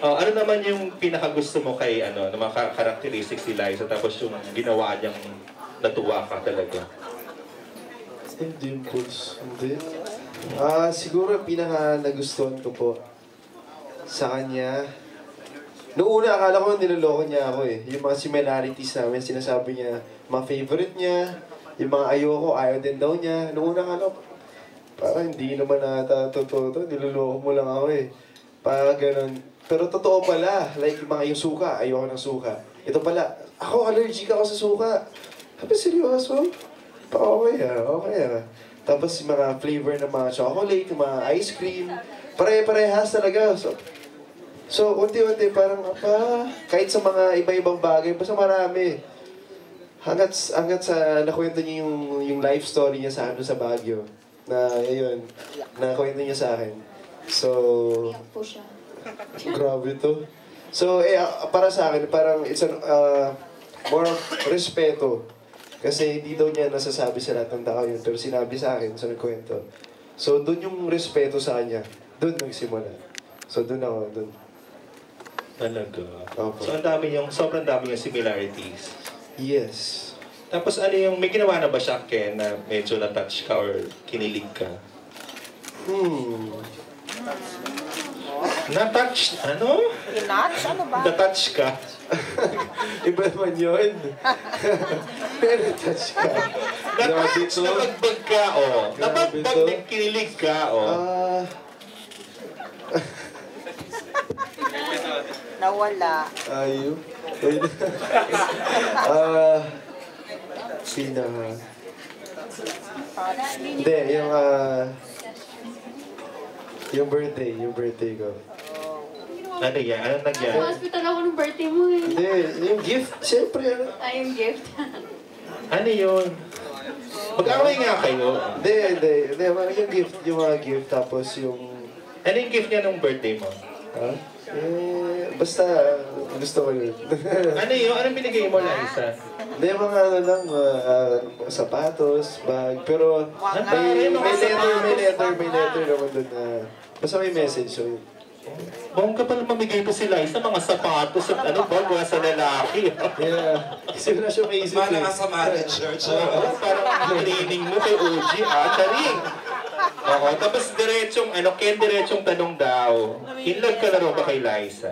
Oh, ano naman yung pinakagusto mo kay ano, ng mga characteristics ni Liza tapos yung ginawa niyang natuwa ka talaga? Yung dimples. Hindi. Siguro ang pinaka nagustuhan ko po sa kanya. Noong una, akala ko niloloko niya ako eh. Yung mga similarities namin, sinasabi niya, mga favorite niya, yung mga ayoko, ayaw din daw niya. Noong una, akala ko, parang hindi naman nata totoo to, niloloko mo lang ako eh. Parang ganun. Pero totoo pala, like yung suka, ayoko ng suka. Ito pala, ako allergic ako sa suka. Sabi, seryoso? Okay ah. Tapos yung mga flavor ng mga chocolate, yung mga ice cream, pare-parehas talaga. So unti-unti parang, kahit sa mga iba-ibang bagay, basta marami. Hanggat sa nakwento niya yung life story niya sa sa Baguio. Na, ayun, nakwento niya sa akin. So, Po siya. grabe to. So, para sa akin, parang it's more of respeto. Kasi hindi daw niya nasasabi sa lahat ng tao yun, pero sinabi sa akin, sa nagkwento. So, doon yung respeto sa kanya. Doon nagsimula. So, doon ako, doon. Talaga. Opo. So, sobrang dami yung similarities. Yes. Tapos ano yung, may ginawa na ba siya, Ken, na medyo na-touch ka or kinilig ka? Na-touch? Ano? Pinatch? Ano ba? Na-touch ka? Iba naman yun. Pero touch ka. Na-touch, nabagbag ka, oh. Grabe Nabagbag to. din, kinilig ka, oh. Nawala. Ayun. Sina? Hindi, yung birthday ko. Ano yan? Ano nagyan? Sa hospital ako nung birthday mo eh. Hindi, yung gift, siyempre. Ay, yung gift. Ano yun? Mag-away nga kayo. Hindi, yung mga gift, tapos yung... Ano yung gift niya nung birthday mo? Ha? Basta, gusto ko yun. Ano yun? Anong binigay mo, Liza? Hindi, mga ano lang, sapatos, bag, pero may letter naman doon na, basta may message, so yun. Bongga pala mamigay ko si Liza mga sapatos at ano ba, gawa sa lalaki. Yeah, kasi wala siya maisip Mana ka sa manager. Oo, parang training mo kay OG, charing. Oo, tapos Ken, diretsong tanong daw. In love ka na raw ba kay Liza?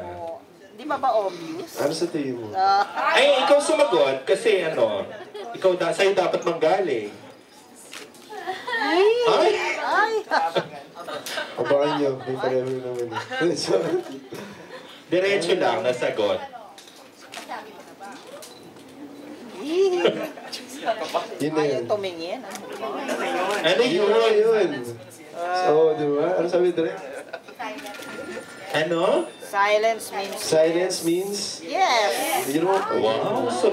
Di ba obvious? Ano sa tingin mo? Ay, ikaw sumagot kasi sa'yo dapat manggaling. Ay! Abangan nyo, may pareho naman. So, Diretso lang, nasagot. yun na yun. Ayaw tumingin. Ano Yun yun? na yun. So, di ba? Ano sabi direct? Ano? Silence means... Silence means? Yes. You know, Wow, so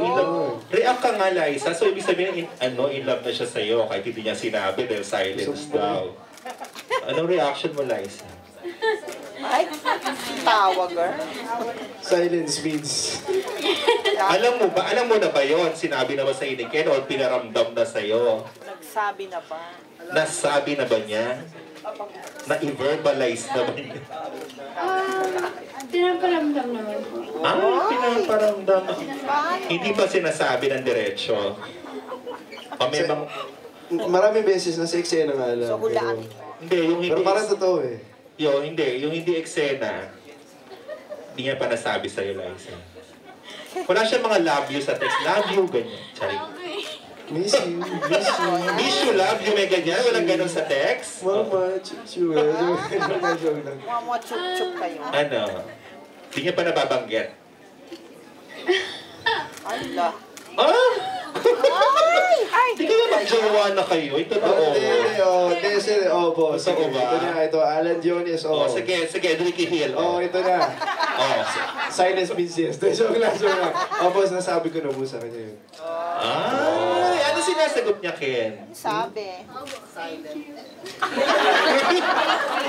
react ka nga, Liza. So, ibig sabihin, in love na siya sa'yo kahit hindi niya sinabi dahil silence daw. Anong reaction mo, Liza? Ay, tawa, girl. silence means? Alam mo na ba yon? Sinabi na ba sa'yo ni Ken o pinaramdam na sa'yo? Nagsabi na ba? Nasabi na ba niya? Na-verbalize na ba niya? Pinaparamdam naman po. Pinaparamdam. Hindi pa sinasabi ng diretsyo. Maraming beses na sa eksena nga lang. So, hulaan. Hindi, yung hindi... Pero parang totoo eh. Yung hindi eksena, hindi niya pa nasabi sa'yo, Liza. Wala siya mga love you sa text. Love you, ganyan. Charing. Miss you. Miss you, love you, may ganyan. Walang ganun sa text. Mama, chuchu. Joke lang. Mama, chup-chup kayo. Ano? Hindi niya pa nababanggit. Allah. Ay! Hindi kayo magjowa na kayo. Ito totoo. Boss. Totoo ba? Ito na, ito. Alan Dionis, Sige, Ricky Hill. ito na. Oh. Silence means yes. Joke lang. Boss, nasabi ko na po sa kanya yun. Ay, ano sinasagot niya, Ken? Sabi.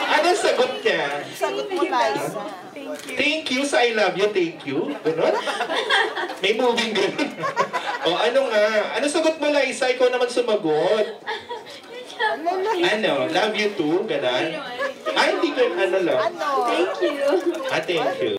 Ano sagot niya? Sagot mo, Liza. Thank you sa I love you, thank you. Ganon? May moving ganun. Ano nga? Ano sagot mo, Liza? Ikaw naman sumagot. Ano? Love you too? Ganon? Ay, hindi ko ano lang. Ano? Thank you. Thank you.